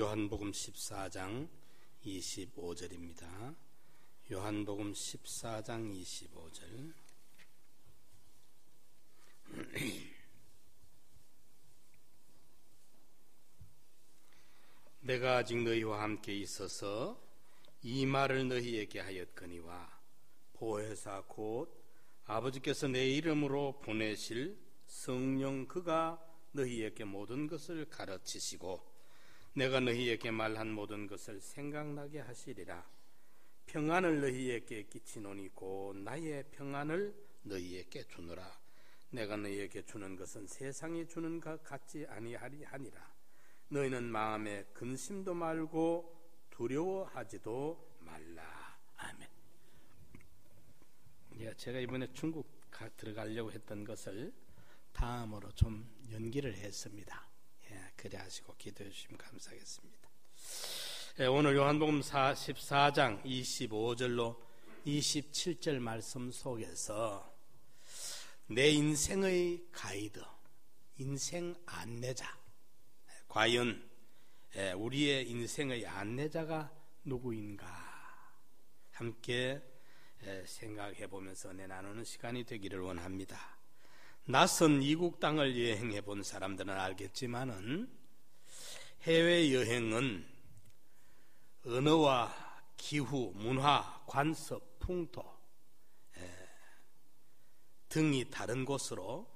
요한복음 14장 25절입니다. 요한복음 14장 25절. 내가 아직 너희와 함께 있어서 이 말을 너희에게 하였거니와 보혜사 곧 아버지께서 내 이름으로 보내실 성령 그가 너희에게 모든 것을 가르치시고 내가 너희에게 말한 모든 것을 생각나게 하시리라. 평안을 너희에게 끼치노니 곧 나의 평안을 너희에게 주노라. 내가 너희에게 주는 것은 세상이 주는 것 같지 아니하니라. 너희는 마음에 근심도 말고 두려워하지도 말라. 아멘. 제가 이번에 중국 들어가려고 했던 것을 다음으로 좀 연기를 했습니다. 그래 하시고 기도해 주시면 감사하겠습니다. 오늘 요한복음 14장 25절로 27절 말씀 속에서 내 인생의 가이드, 인생 안내자, 과연 우리의 인생의 안내자가 누구인가 함께 생각해 보면서 은혜 나누는 시간이 되기를 원합니다. 낯선 이국 땅을 여행해 본 사람들은 알겠지만은 해외여행은 언어와 기후, 문화, 관습, 풍토 등이 다른 곳으로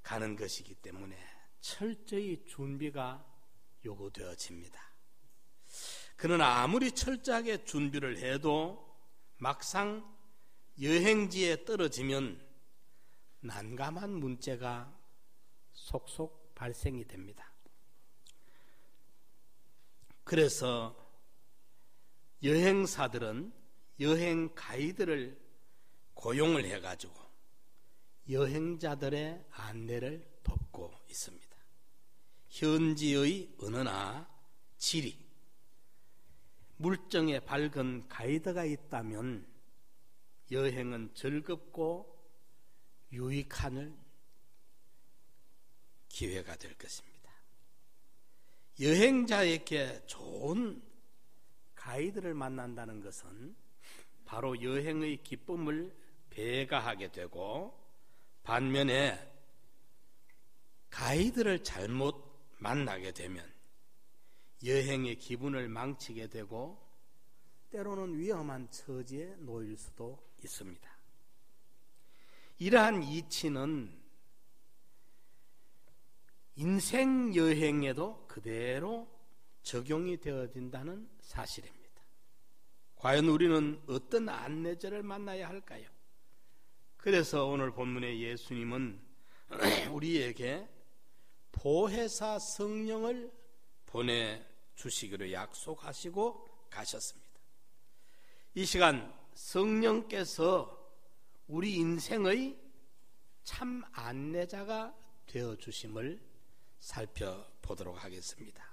가는 것이기 때문에 철저히 준비가 요구되어집니다. 그러나 아무리 철저하게 준비를 해도 막상 여행지에 떨어지면 난감한 문제가 속속 발생이 됩니다. 그래서 여행사들은 여행 가이드를 고용을 해가지고 여행자들의 안내를 돕고 있습니다. 현지의 언어나 지리, 물정에 밝은 가이드가 있다면 여행은 즐겁고 유익한 기회가 될 것입니다. 여행자에게 좋은 가이드를 만난다는 것은 바로 여행의 기쁨을 배가하게 되고, 반면에 가이드를 잘못 만나게 되면 여행의 기분을 망치게 되고 때로는 위험한 처지에 놓일 수도 있습니다. 이러한 이치는 인생 여행에도 그대로 적용이 되어진다는 사실입니다. 과연 우리는 어떤 안내자를 만나야 할까요? 그래서 오늘 본문의 예수님은 우리에게 보혜사 성령을 보내주시기로 약속하시고 가셨습니다. 이 시간 성령께서 우리 인생의 참 안내자가 되어주심을 살펴보도록 하겠습니다.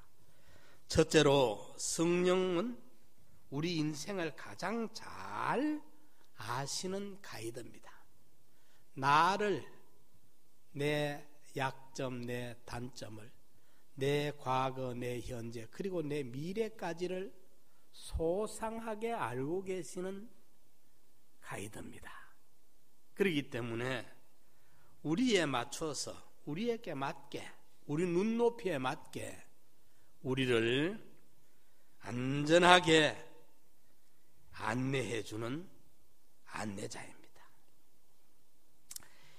첫째로 성령은 우리 인생을 가장 잘 아시는 가이드입니다. 나를, 내 약점, 내 단점을, 내 과거, 내 현재, 그리고 내 미래까지를 소상하게 알고 계시는 가이드입니다. 그렇기 때문에 우리에 맞춰서, 우리에게 맞게, 우리 눈높이에 맞게 우리를 안전하게 안내해주는 안내자입니다.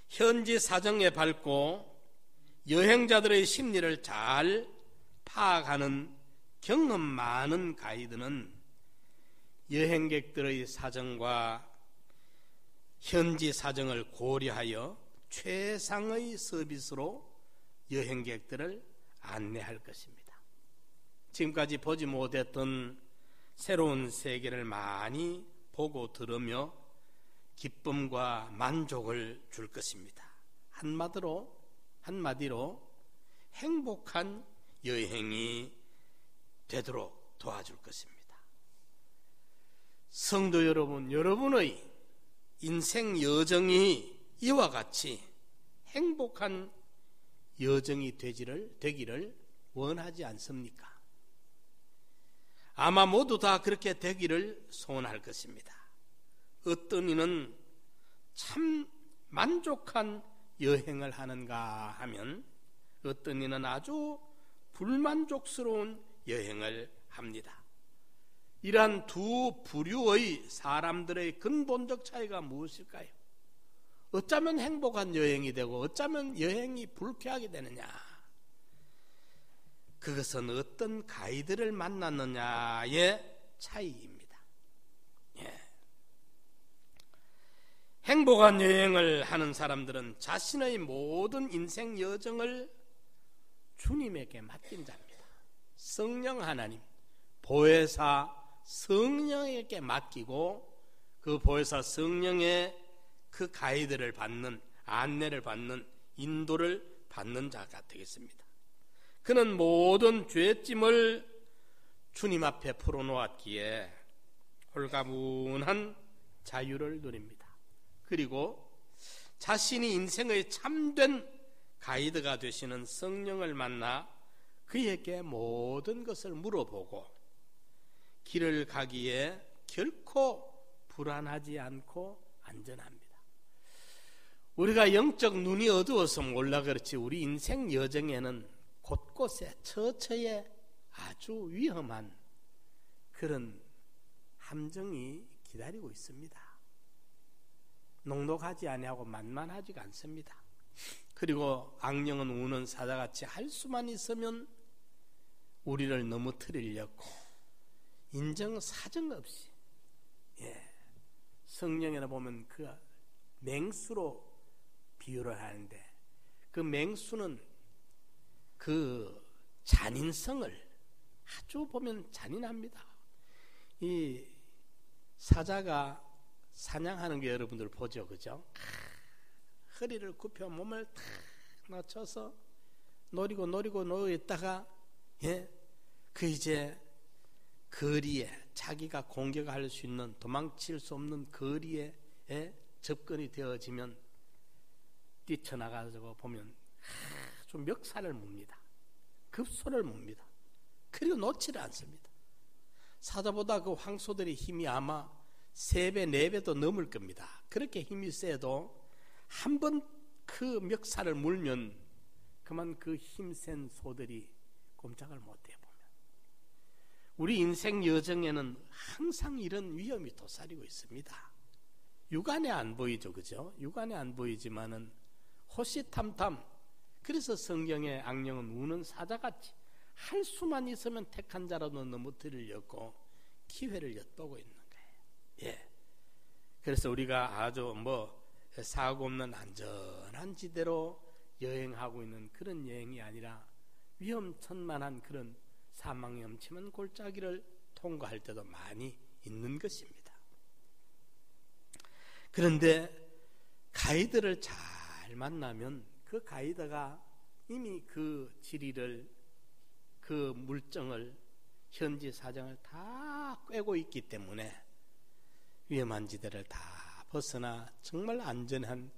현지 사정에 밝고 여행자들의 심리를 잘 파악하는 경험 많은 가이드는 여행객들의 사정과 현지 사정을 고려하여 최상의 서비스로 여행객들을 안내할 것입니다. 지금까지 보지 못했던 새로운 세계를 많이 보고 들으며 기쁨과 만족을 줄 것입니다. 한마디로 행복한 여행이 되도록 도와줄 것입니다. 성도 여러분, 여러분의 인생 여정이 이와 같이 행복한 여정이 되기를 원하지 않습니까? 아마 모두 다 그렇게 되기를 소원할 것입니다. 어떤 이는 참 만족한 여행을 하는가 하면 어떤 이는 아주 불만족스러운 여행을 합니다. 이러한 두 부류의 사람들의 근본적 차이가 무엇일까요? 어쩌면 행복한 여행이 되고 어쩌면 여행이 불쾌하게 되느냐? 그것은 어떤 가이드를 만났느냐의 차이입니다. 예. 행복한 여행을 하는 사람들은 자신의 모든 인생 여정을 주님에게 맡긴 자입니다. 성령 하나님, 보혜사 성령에게 맡기고 그 보혜사 성령의 그 가이드를 받는, 안내를 받는, 인도를 받는 자가 되겠습니다. 그는 모든 죄짐을 주님 앞에 풀어놓았기에 홀가분한 자유를 누립니다. 그리고 자신이 인생의 참된 가이드가 되시는 성령을 만나 그에게 모든 것을 물어보고 길을 가기에 결코 불안하지 않고 안전합니다. 우리가 영적 눈이 어두워서 몰라 그렇지 우리 인생 여정에는 곳곳에 처처에 아주 위험한 그런 함정이 기다리고 있습니다. 녹록하지 아니하고 만만하지가 않습니다. 그리고 악령은 우는 사자같이 할 수만 있으면 우리를 넘어뜨리려고 인정 사정 없이 성령에는 보면 그 맹수로 비유를 하는데 그 맹수는 그 잔인성을 아주 보면 잔인합니다. 이 사자가 사냥하는 게 여러분들 보죠, 그죠? 허리를 굽혀 몸을 탁 낮춰서 노리고 있다가 그 이제 거리에 자기가 공격할 수 있는 도망칠 수 없는 거리에 접근이 되어지면 뛰쳐나가서 보면 아주 멱살을 뭅니다. 급소를 뭅니다. 그리고 놓지를 않습니다. 사자보다 그 황소들의 힘이 아마 3배, 4배도 넘을 겁니다. 그렇게 힘이 세도 한 번 그 멱살을 물면 그만 그 힘센 소들이 꼼짝을 못해요. 보면 우리 인생 여정에는 항상 이런 위험이 도사리고 있습니다. 육안에 안 보이죠, 그죠? 육안에 안 보이지만은 호시탐탐. 그래서 성경의 악령은 우는 사자같이 할 수만 있으면 택한 자라도 넘어뜨리려고 기회를 엿보고 있는 거예요. 그래서 우리가 아주 사고 없는 안전한 지대로 여행하고 있는 그런 여행이 아니라 위험천만한 그런 사망이 엄침한 골짜기를 통과할 때도 많이 있는 것입니다. 그런데 가이드를 잘 만나면 그 가이드가 이미 그 지리를, 그 물정을, 현지 사정을 다 꿰고 있기 때문에 위험한 지대를 다 벗어나 정말 안전한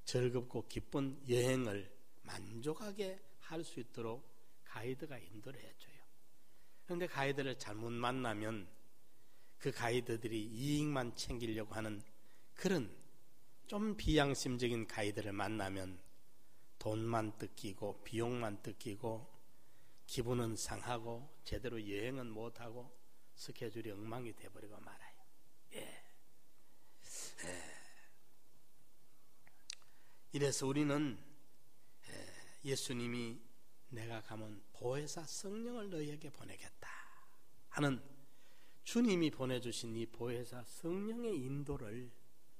즐겁고 기쁜 여행을 만족하게 할 수 있도록 가이드가 인도를 해줘요. 그런데 가이드를 잘못 만나면 그 가이드들이 이익만 챙기려고 하는 그런 좀 비양심적인 가이드를 만나면 돈만 뜯기고 비용만 뜯기고 기분은 상하고 제대로 여행은 못하고 스케줄이 엉망이 돼버리고 말아요. 이래서 우리는 예수님이 내가 가면 보혜사 성령을 너희에게 보내겠다 하는 주님이 보내주신 이 보혜사 성령의 인도를,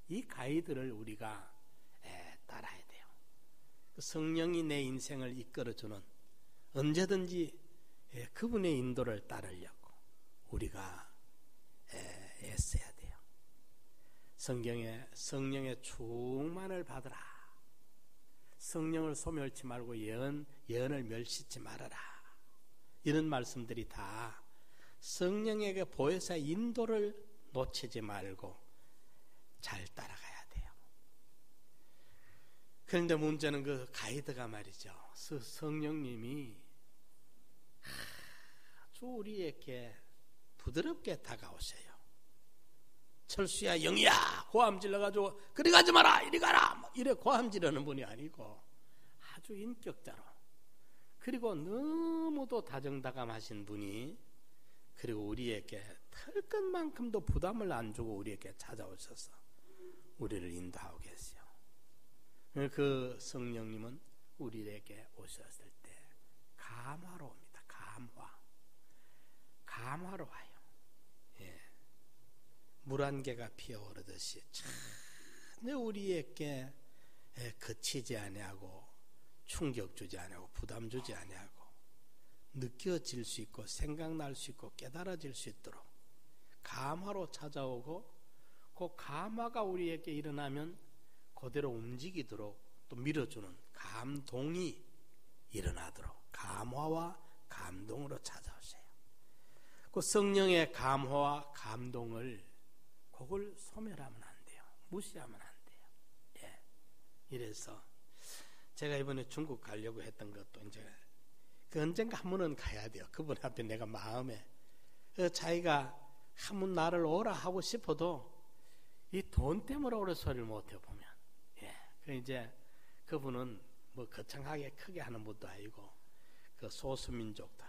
이 가이드를 우리가 따라야 돼요. 성령이 내 인생을 이끌어주는, 언제든지 그분의 인도를 따르려고 우리가 애써야 돼요. 성령의 충만을 받으라. 성령을 소멸치 말고 예언을 멸시치 말아라. 이런 말씀들이 다 성령에게 보혜사 인도를 놓치지 말고 잘 따라가야 돼요. 그런데 문제는 그 가이드가 말이죠. 성령님이 아주 우리에게 부드럽게 다가오세요. 철수야, 영희야, 고함 질러가지고 그리 가지 마라, 이리 가라, 이래 고함 지르는 분이 아니고 아주 인격자로, 그리고 너무도 다정다감하신 분이, 그리고 우리에게 털 것만큼도 부담을 안 주고 우리에게 찾아오셔서 우리를 인도하고 계세요. 그 성령님은 우리에게 오셨을 때 감화로 옵니다. 감화로 와요. 예. 물 한 개가 피어오르듯이 전혀 우리에게 거치지 아니하고 충격 주지 아니하고 부담 주지 아니하고 느껴질 수 있고 생각날 수 있고 깨달아질 수 있도록 감화로 찾아오고, 그 감화가 우리에게 일어나면 그대로 움직이도록 또 밀어주는 감동이 일어나도록 감화와 감동으로 찾아오세요. 그 성령의 감화와 감동을, 그걸 소멸하면 안 돼요. 무시하면 안 돼요. 예. 이래서 제가 이번에 중국 가려고 했던 것도 이제 그 언젠가 한 번은 가야 돼요. 그분 앞에 내가 마음에 자기가 한 번 나를 오라 하고 싶어도 이 돈 때문에 오래 소리를 못해요, 보면. 예. 그 이제 그분은 뭐 거창하게 크게 하는 분도 아니고 그 소수민족들,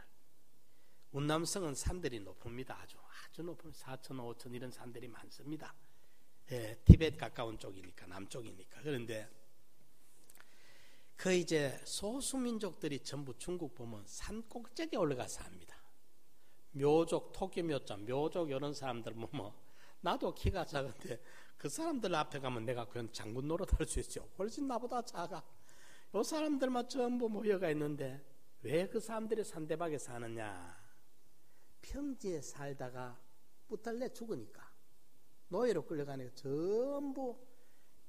운남성은 산들이 높습니다. 아주 높은 4천, 5천 이런 산들이 많습니다. 예, 티벳 가까운 쪽이니까, 남쪽이니까. 그런데 그 이제 소수민족들이 전부 중국 보면 산 꼭대기에 올라가서 합니다. 묘족, 토끼 묘자, 묘족 이런 사람들 뭐 나도 키가 작은데 그 사람들 앞에 가면 내가 그냥 장군 노릇할 수 있죠. 훨씬 나보다 작아. 이 사람들만 전부 모여가 있는데 왜 그 사람들이 산대박에 사느냐? 평지에 살다가 뿌달래 죽으니까, 노예로 끌려가니까 전부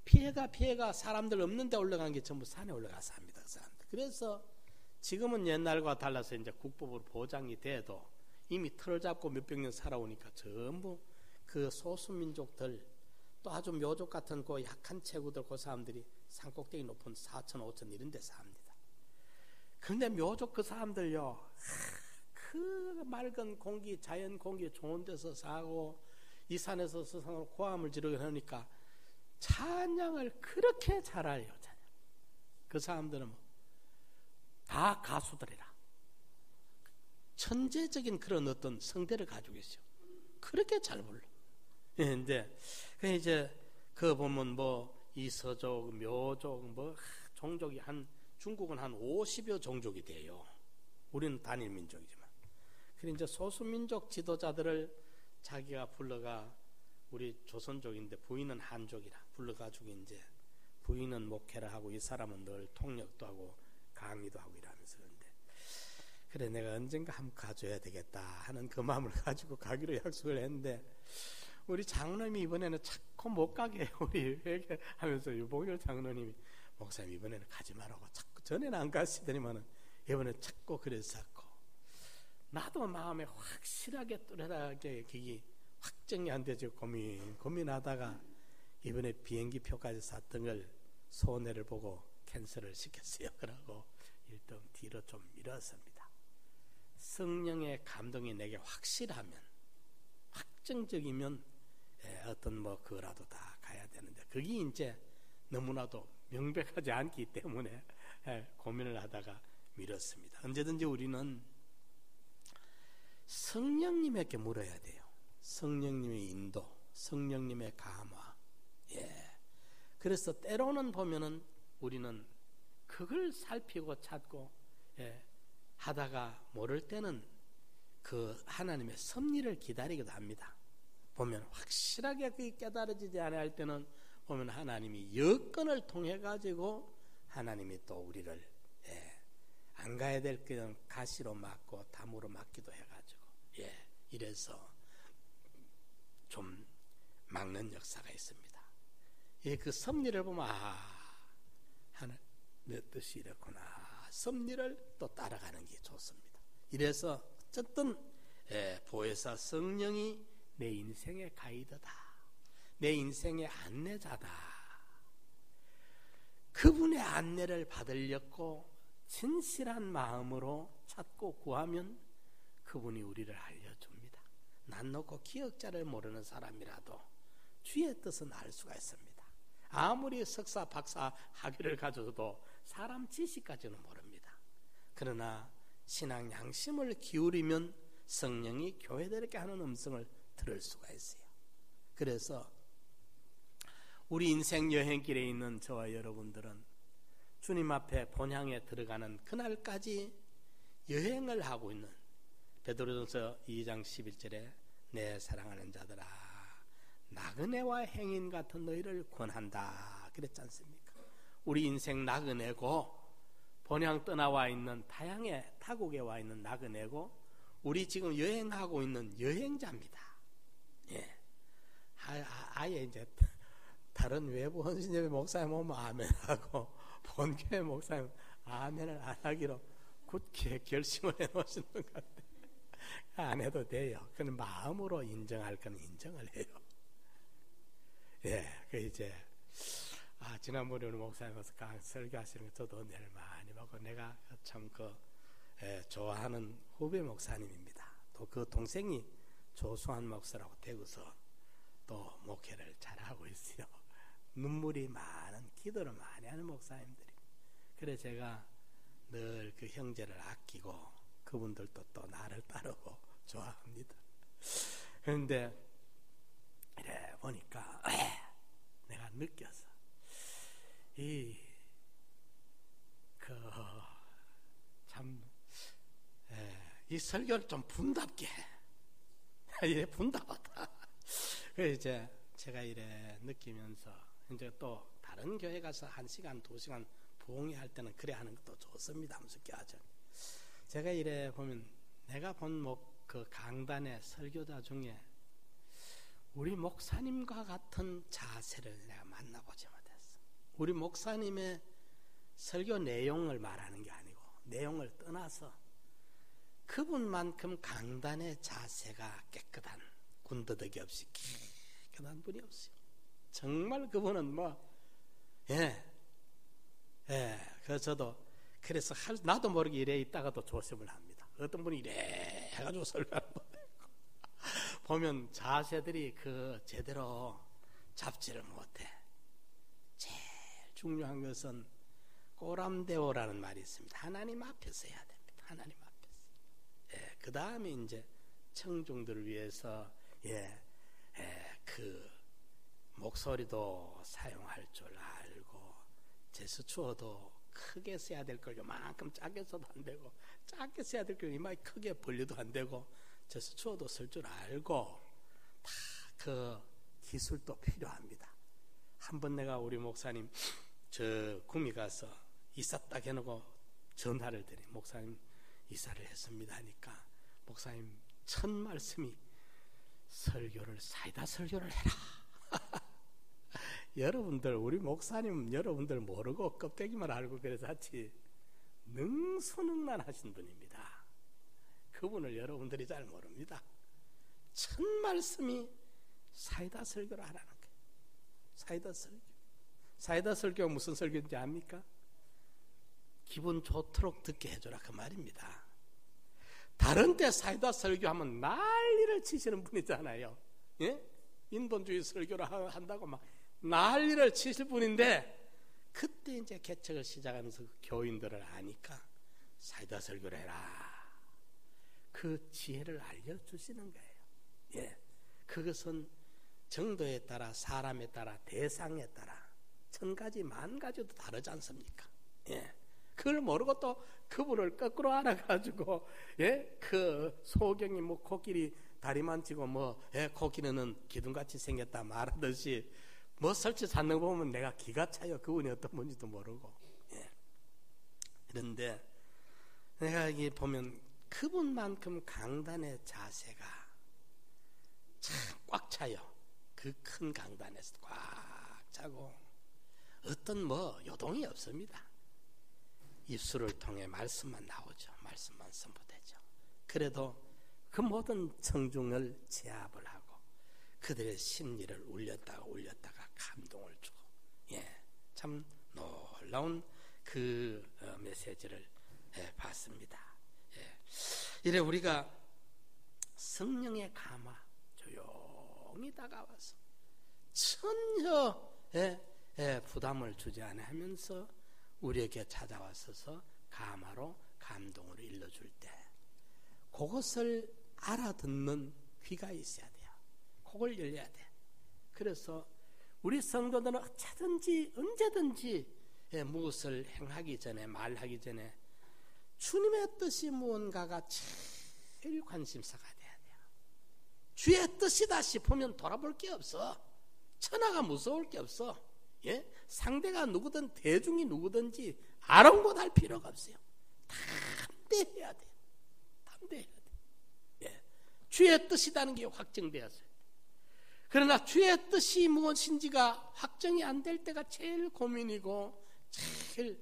피해가 사람들 없는 데 올라간 게 전부 산에 올라가서 합니다. 그 사람들. 그래서 지금은 옛날과 달라서 이제 국법으로 보장이 돼도 이미 틀을 잡고 몇백 년 살아오니까 전부 그 소수민족들, 또 아주 묘족 같은 그 약한 체구들, 그 사람들이 산꼭대기 높은 4천, 5천 이런 데 삽니다. 근데 묘족 그 사람들요, 그 맑은 공기, 자연 공기 좋은 데서 사고 이 산에서 스스로 고함을 지르게 하니까 찬양을 그렇게 잘해요. 찬양. 그 사람들은 다 가수들이라. 천재적인 그런 어떤 성대를 가지고 있어요. 그렇게 잘 불러. 근데 이제 그 보면 뭐 이서족, 묘족, 뭐 종족이 중국은 한 50여 종족이 돼요. 우리는 단일 민족이지만. 그래 이제 소수민족 지도자들을 자기가 불러가, 우리 조선족인데 부인은 한족이라 불러가지고 이제 부인은 목회를 하고 이 사람은 늘 통역도 하고 강의도 하고 이러면서. 그래 내가 언젠가 한번 가줘야 되겠다 하는 그 마음을 가지고 가기로 약속을 했는데, 우리 장로님이 이번에는 자꾸 못 가게 해요. 우리 회개하면서 유봉열 장로님이 목사님 이번에는 가지 말라고 자꾸, 전에는 안 가시더니만은 이번에 자꾸 그랬었고, 나도 마음에 확실하게 뚜렷하게 그게 확정이 안 되죠. 고민하다가 이번에 비행기 표까지 샀던 걸 손해를 보고 캔슬을 시켰어요. 그러고 일단 뒤로 좀 미뤘습니다. 성령의 감동이 내게 확실하면, 확정적이면 어떤 뭐 그거라도 다 가야 되는데, 그게 이제 너무나도 명백하지 않기 때문에 고민을 하다가 미뤘습니다. 언제든지 우리는 성령님에게 물어야 돼요. 성령님의 인도, 성령님의 감화. 그래서 때로는 보면은 우리는 그걸 살피고 찾고 하다가 모를 때는 그 하나님의 섭리를 기다리기도 합니다. 보면 확실하게 그게 깨달아지지 않을 때는 보면 하나님이 여건을 통해 가지고 하나님이 또 우리를 안 가야 될 그냥 가시로 막고 담으로 막기도 해가지고 이래서 좀 막는 역사가 있습니다. 그 섭리를 보면 하나님 내 뜻이 이렇구나. 섭리를 또 따라가는 게 좋습니다. 이래서 어쨌든 보혜사 성령이 내 인생의 가이드다, 내 인생의 안내자다. 그분의 안내를 받으려고 진실한 마음으로 찾고 구하면 그분이 우리를 알려줍니다. 난 놓고 기억자를 모르는 사람이라도 주의 뜻은 알 수가 있습니다. 아무리 석사 박사 학위를 가져도 사람 지식까지는 모릅니다. 그러나 신앙 양심을 기울이면 성령이 교회들에게 하는 음성을 들을 수가 있어요. 그래서 우리 인생 여행길에 있는 저와 여러분들은 주님 앞에 본향에 들어가는 그날까지 여행을 하고 있는, 베드로전서 2장 11절에 내 사랑하는 자들아 나그네와 행인 같은 너희를 권한다 그랬지 않습니까? 우리 인생 나그네고 본향 떠나와 있는 타향의 타국에 와 있는 나그네고 우리 지금 여행하고 있는 여행자입니다. 예. 아예 이제 다른 외부 헌신예배 목사님 오면 아멘하고 본교회 목사님 아멘을 안 하기로 굳게 결심을 해놓으신 것 같아요. 안 해도 돼요. 그는 마음으로 인정할 건 인정을 해요. 예, 그 이제 지난번에 우리 목사님 와서 설교하시는 거 저도 은혜를 많이 받고 내가 참 좋아하는 후배 목사님입니다. 또 그 동생이 조수환 목사라고 대구서 또 목회를 잘하고 있어요. 눈물이 많은 기도를 많이 하는 목사님들이. 그래 제가 늘 그 형제를 아끼고 그분들도 또 나를 따르고 좋아합니다. 그런데 이래 보니까 내가 느꼈어. 이 설교를 좀 분답게 이래 분답하다. 그래서 이제 제가 이래 느끼면서 이제 또 다른 교회 가서 1시간 2시간 부흥회 때는 그래 하는 것도 좋습니다 하면서 껴하죠. 제가 이래 보면 내가 본 그 강단의 설교자 중에 우리 목사님과 같은 자세를 내가 만나보지 못했어. 우리 목사님의 설교 내용을 말하는 게 아니고 내용을 떠나서 그분만큼 강단의 자세가 깨끗한, 군더더기 없이 깨끗한 분이 없어요. 정말 그분은 그래서 나도 모르게 이래 있다가도 조심을 합니다. 어떤 분이 이래 해가지고 설교하는 거 보면 자세들이 제대로 잡지를 못해. 제일 중요한 것은 꼬람대오라는 말이 있습니다. 하나님 앞에서 해야 됩니다. 하나님 앞에서. 그 다음에 이제 청중들을 위해서 그 목소리도 사용할 줄 알고 제스처도 크게 써야 될 걸 요만큼 작게 써도 안 되고 작게 써야 될 걸 이만큼 크게 벌려도 안 되고 제스처도 쓸 줄 알고 다 그 기술도 필요합니다. 한번 내가 우리 목사님 저 구미 가서 이사 딱 해놓고 전화를 드리 목사님 이사를 했습니다 하니까 목사님 첫 말씀이 설교를 사이다 설교를 해라. 여러분들 우리 목사님 여러분들 모르고 껍데기만 알고 그래서 하지 능수능란하신 분입니다. 그분을 여러분들이 잘 모릅니다. 첫 말씀이 사이다 설교를 하라는 거예요. 사이다 설교. 사이다 설교가 무슨 설교인지 압니까? 기분 좋도록 듣게 해줘라 그 말입니다. 다른 데 사이다 설교하면 난리를 치시는 분이잖아요. 예? 인본주의 설교를 한다고 막 난리를 치실 분인데 그때 이제 개척을 시작하면서 그 교인들을 아니까 사이다 설교를 해라. 그 지혜를 알려주시는 거예요. 예. 그것은 정도에 따라 사람에 따라 대상에 따라 1000가지 10,000가지도 다르지 않습니까? 예. 그걸 모르고 또 그분을 거꾸로 알아가지고 그 소경이 코끼리 다리만 치고 코끼리는 기둥같이 생겼다 말하듯이 설치 찾는 거 보면 내가 기가 차요. 그분이 어떤 분인지도 모르고. 그런데 내가 여기 보면 그분만큼 강단의 자세가 참 꽉 차요. 그 큰 강단에서 꽉 차고 어떤 요동이 없습니다. 입술을 통해 말씀만 나오죠. 말씀만 선포되죠. 그래도 그 모든 청중을 제압을 하고 그들의 심리를 울렸다가 감동을 주고 참 놀라운 그 메시지를 봤습니다. 이래 우리가 성령의 감화 조용히 다가와서 전혀 부담을 주지 않아 하면서 우리에게 찾아와서서 감화로 감동으로 일러줄 때 그것을 알아듣는 귀가 있어야 돼요. 그걸 열려야 돼. 그래서 우리 성도들은 어쩌든지 언제든지 무엇을 행하기 전에 말하기 전에 주님의 뜻이 무언가가 제일 관심사가 돼야 돼요. 주의 뜻이다 싶으면 돌아볼 게 없어. 천하가 무서울 게 없어. 상대가 누구든 대중이 누구든지 아랑곳할 필요가 없어요. 담대해야 돼요. 담대해야 돼요. 주의 뜻이라는 게 확정되었어요. 그러나 주의 뜻이 무엇인지가 확정이 안 될 때가 제일 고민이고 제일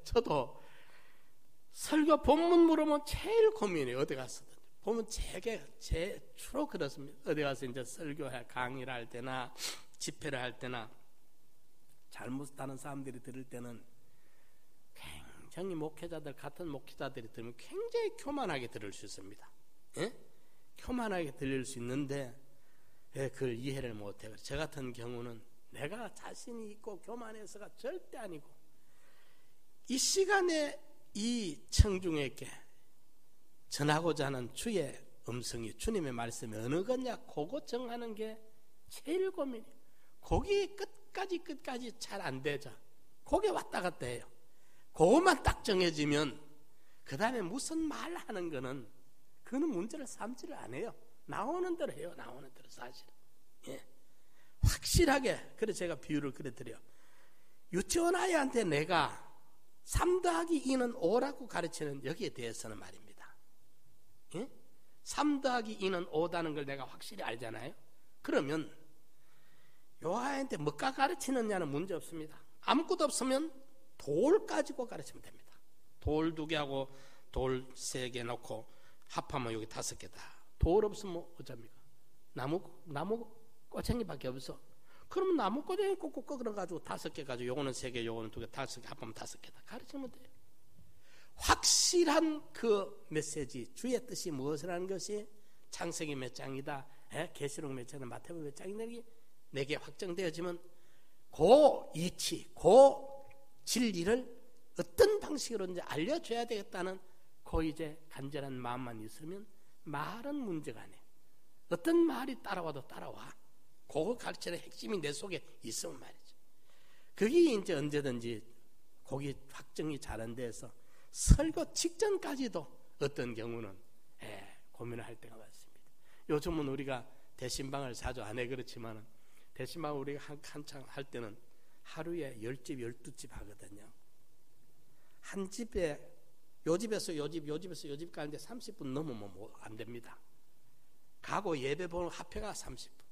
저도 설교 본문 물으면 제일 고민이에요. 어디 가서든 보면 주로 그렇습니다. 어디 가서 이제 설교할 강의를 할 때나 집회를 할 때나 잘못하는 사람들이 들을 때는 굉장히 같은 목회자들이 들으면 굉장히 교만하게 들을 수 있습니다. 교만하게 들릴 수 있는데 그걸 이해를 못해요. 저 같은 경우는 내가 자신이 있고 교만해서가 절대 아니고 이 시간에 이 청중에게 전하고자 하는 주의 음성이 주님의 말씀이 어느 거냐 그거 정하는 게 제일 고민이에요. 거기 끝까지 잘 안 되죠. 거기 왔다 갔다 해요. 그것만 딱 정해지면 그 다음에 무슨 말 하는 거는 그는 문제를 삼지를 않아요. 나오는 대로 해요. 나오는 대로 사실. 확실하게. 그래서 제가 비유를 그래 드려요. 유치원 아이한테 내가 3 더하기 2는 5라고 가르치는 여기에 대해서는 말입니다. 3 더하기 2는 5다는 걸 내가 확실히 알잖아요. 그러면 요 아이한테 뭐가 가르치느냐는 문제 없습니다. 아무것도 없으면 돌 가지고 가르치면 됩니다. 돌 2개하고 돌 3개 놓고 합하면 여기 5개다. 돌 없으면 뭐 어쩝니까? 나무 꼬챙이밖에 없어. 그러면 나무 꼬챙이 꼭꼭 그래가지고 5개 가지고 요거는 3개, 요거는 2개, 5개 합하면 5개다. 가르치면 돼요. 확실한 그 메시지, 주의 뜻이 무엇이라는 것이 창세기 몇 장이다, 계시록 몇 장이다, 마태복음 몇 장이다, 내게 확정되어지면 그 이치, 그 진리를 어떤 방식으로 이제 알려줘야 되겠다는 그 이제 간절한 마음만 있으면 말은 문제가 아니에요. 어떤 말이 따라와도 따라와. 그거 가르치는 핵심이 내 속에 있으면 말이죠. 그게 이제 언제든지 거기 확정이 잘 안 돼서 설교 직전까지도 어떤 경우는 고민을 할 때가 많습니다. 요즘은 우리가 대신방을 자주 안 해 그렇지만 대신방 우리가 한창 할 때는 하루에 10집 12집 하거든요. 한 집에 요 집에서 요 집 가는데 30분 넘으면 뭐 안 됩니다. 가고 예배 보는 합회가 30분.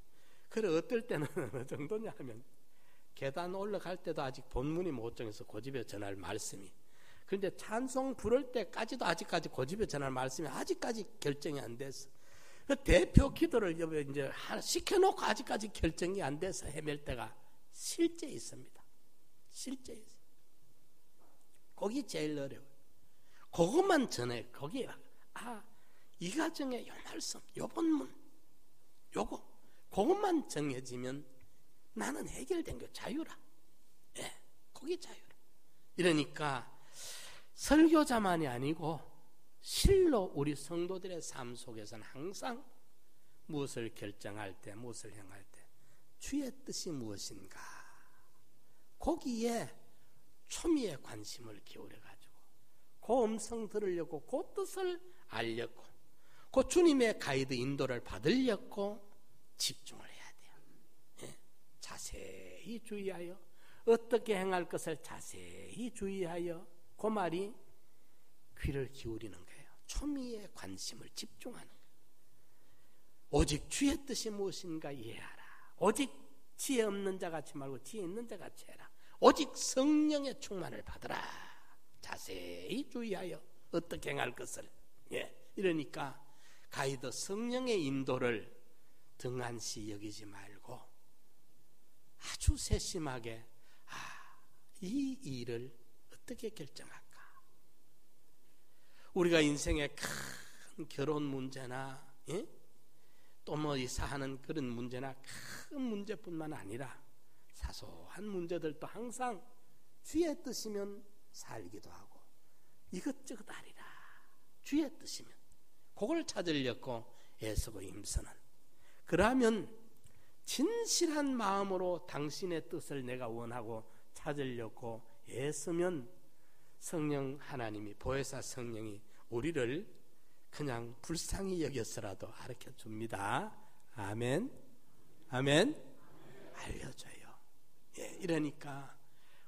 그래 어떨 때는 어느 정도냐 하면 계단 올라갈 때도 아직 본문이 못 정해서 그 집에 전할 말씀이. 그런데 찬송 부를 때까지도 아직까지 그 집에 전할 말씀이 아직까지 결정이 안 됐어. 그 대표 기도를 이제 하나 시켜놓고 아직까지 결정이 안 돼서 헤맬 때가 실제 있습니다. 실제 있어요. 거기 제일 어려워요. 그것만 전해. 거기에 이 가정에 요 말씀, 요 본문, 요거 그것만 정해지면 나는 해결된 거 자유라. 거기 자유라. 이러니까 설교자만이 아니고 실로 우리 성도들의 삶 속에서는 항상 무엇을 결정할 때, 무엇을 행할 때 주의 뜻이 무엇인가 거기에 초미의 관심을 기울여가지고 그 음성 들으려고 그 뜻을 알려고 그 주님의 가이드 인도를 받으려고 집중을 해야 돼요. 자세히 주의하여 어떻게 행할 것을 자세히 주의하여 그 말이 귀를 기울이는 거예요. 초미의 관심을 집중하는 거예요. 오직 주의 뜻이 무엇인가 이해하라. 오직 지혜 없는 자 같이 말고 지혜 있는 자 같이 해라. 오직 성령의 충만을 받으라. 자세히 주의하여 어떻게 행할 것을. 이러니까 가이드 성령의 인도를 등한시 여기지 말고 아주 세심하게 이 일을 어떻게 결정할까? 우리가 인생의 큰 결혼 문제나 예? 또 뭐 이사하는 그런 문제나 큰 문제뿐만 아니라 사소한 문제들도 항상 주의 뜻이면 살기도 하고 이것저것 아니라 주의 뜻이면 그걸 찾으려고 애쓰고 힘쓰는, 그러면 진실한 마음으로 당신의 뜻을 내가 원하고 찾으려고 애쓰면 성령 하나님이, 보혜사 성령이 우리를 그냥 불쌍히 여겼으라도 가르쳐 줍니다. 아멘. 아멘. 알려줘요. 예, 이러니까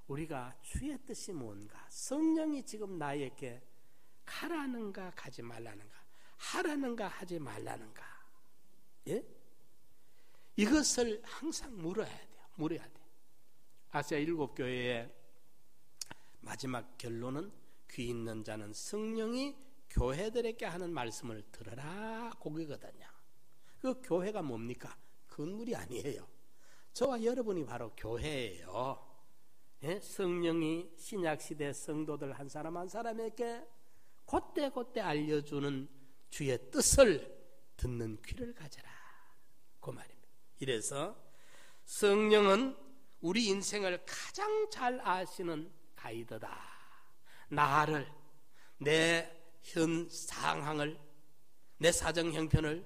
우리가 주의 뜻이 뭔가, 성령이 지금 나에게 가라는가 가지 말라는가, 하라는가 하지 말라는가, 예? 이것을 항상 물어야 돼요. 물어야 돼. 아시아 7교회의 마지막 결론은 귀 있는 자는 성령이 교회들에게 하는 말씀을 들으라, 그거거든요. 그 교회가 뭡니까? 건물이 아니에요. 저와 여러분이 바로 교회예요. 예? 성령이 신약시대 성도들 한 사람 한 사람에게 곧대곧대 알려주는 주의 뜻을 듣는 귀를 가져라, 그 말입니다. 이래서 성령은 우리 인생을 가장 잘 아시는 가이드다. 나를, 내 현 상황을, 내 사정 형편을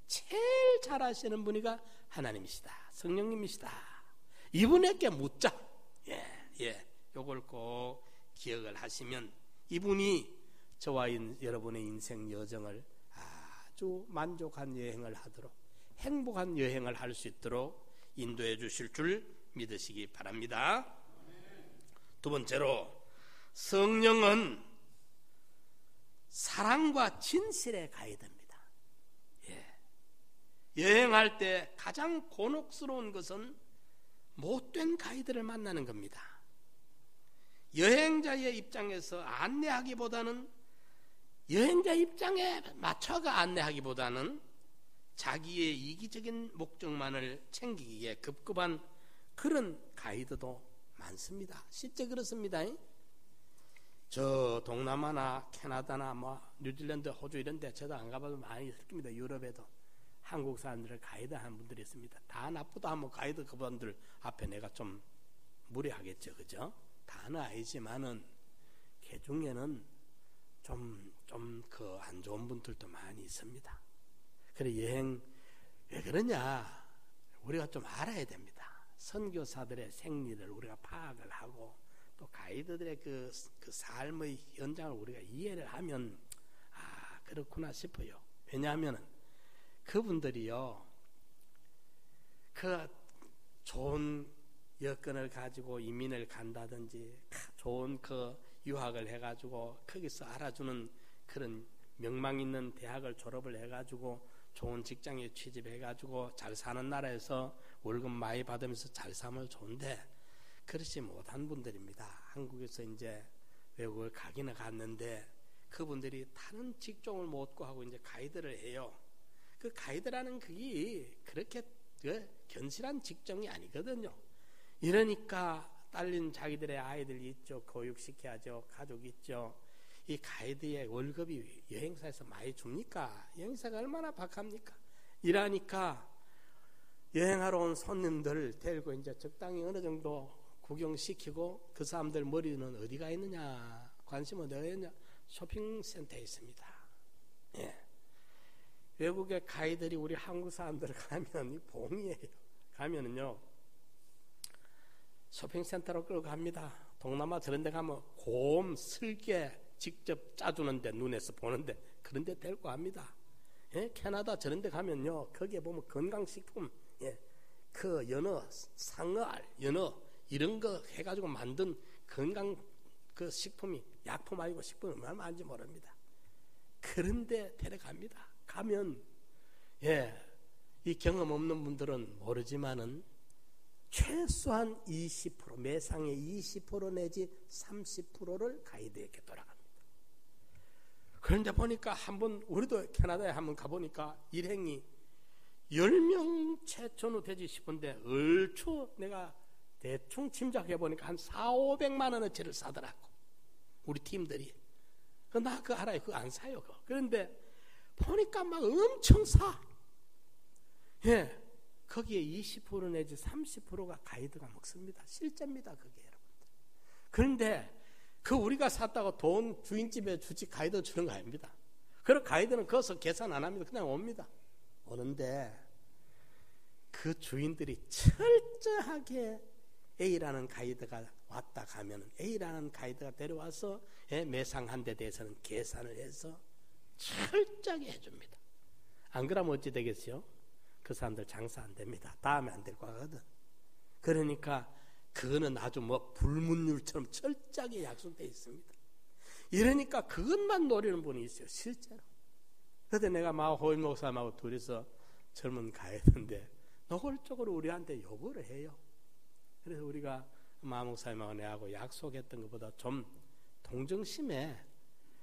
제일 잘 아시는 분이가 하나님이시다, 성령님이시다. 이분에게 묻자. 요걸 꼭 기억을 하시면 이분이 저와 여러분의 인생 여정을 아주 만족한 여행을 하도록, 행복한 여행을 할 수 있도록 인도해 주실 줄 믿으시기 바랍니다. 두 번째로, 성령은 사랑과 진실의 가이드입니다. 여행할 때 가장 곤혹스러운 것은 못된 가이드를 만나는 겁니다. 여행자의 입장에서 안내하기보다는, 여행자 입장에 맞춰가 안내하기보다는 자기의 이기적인 목적만을 챙기기에 급급한 그런 가이드도 많습니다. 실제 그렇습니다. 저 동남아나 캐나다나 뭐 뉴질랜드, 호주 이런 데 저도 안 가봐도 많이 있을 겁니다. 유럽에도 한국 사람들을 가이드하는 분들이 있습니다. 다 나쁘다 하면 가이드 그분들 앞에 내가 좀 무례하겠죠, 그죠? 다는 아니지만은 그 중에는 좀 그 안 좋은 분들도 많이 있습니다. 그래, 여행 왜 그러냐? 우리가 좀 알아야 됩니다. 선교사들의 생리를 우리가 파악을 하고 또 가이드들의 그 삶의 현장을 우리가 이해를 하면 그렇구나 싶어요. 왜냐하면 그분들이요, 그 좋은 여건을 가지고 이민을 간다든지 좋은 그 유학을 해가지고 거기서 알아주는 그런 명망 있는 대학을 졸업을 해가지고 좋은 직장에 취직해가지고 잘 사는 나라에서 월급 많이 받으면서 잘 살면 좋은데 그렇지 못한 분들입니다. 한국에서 이제 외국을 가기는 갔는데 그분들이 다른 직종을 못 구하고 이제 가이드를 해요. 그 가이드라는 그게 그렇게 견실한 직종이 아니거든요. 이러니까 딸린 자기들의 아이들 있죠. 교육시켜야죠. 가족 있죠. 이 가이드의 월급이 여행사에서 많이 줍니까? 여행사가 얼마나 박합니까? 이러니까 여행하러 온 손님들 데리고 이제 적당히 어느 정도 구경시키고 그 사람들 머리는 어디가 있느냐? 관심은 어디가 있느냐? 쇼핑센터에 있습니다. 예. 외국의 가이드들이 우리 한국 사람들 가면 이 봉이에요. 가면은요, 쇼핑센터로 끌고 갑니다. 동남아 저런 데 가면 곰, 슬개 직접 짜주는데, 눈에서 보는데 그런 데 데리고 갑니다. 예? 캐나다 저런 데 가면요, 거기에 보면 건강식품, 그 연어, 상어알, 연어 이런 거 해가지고 만든 건강 그 식품이, 약품 아니고 식품이 얼마나 많은지 모릅니다. 그런데 데려갑니다. 가면 이 경험 없는 분들은 모르지만은 최소한 20%, 매상의 20% 내지 30%를 가이드에게 돌아갑니다. 그런데 보니까 한번 우리도 캐나다에 한번 가보니까 일행이 10명 최초는 되지 싶은데 얼추 내가 대충 짐작해 보니까 한 400~500만 원어치를 사더라고, 우리 팀들이. 나 그거 알아요. 그거 안 사요. 그거. 그런데 보니까 막 엄청 사. 예, 거기에 20% 내지 30%가 가이드가 먹습니다. 실제입니다, 그게 여러분들. 그런데 그 우리가 샀다고 돈 주인집에 주지 가이드 주는 거 아닙니다. 그런 가이드는 거기서 계산 안 합니다. 그냥 옵니다. 오는데 그 주인들이 철저하게 A라는 가이드가 왔다 가면 A라는 가이드가 데려와서 매상 한 대 대해서는 계산을 해서 철저하게 해줍니다. 안 그러면 어찌 되겠어요? 그 사람들 장사 안 됩니다. 다음에 안 될 거거든. 그러니까 그거는 아주 불문율처럼 철저하게 약속되어 있습니다. 이러니까 그것만 노리는 분이 있어요, 실제로. 그런데 내가 호임 목사님하고 둘이서 젊은 가이드인데 노골적으로 우리한테 요구를 해요. 그래서 우리가 마 목사님하고 내하고 약속했던 것보다 좀 동정심에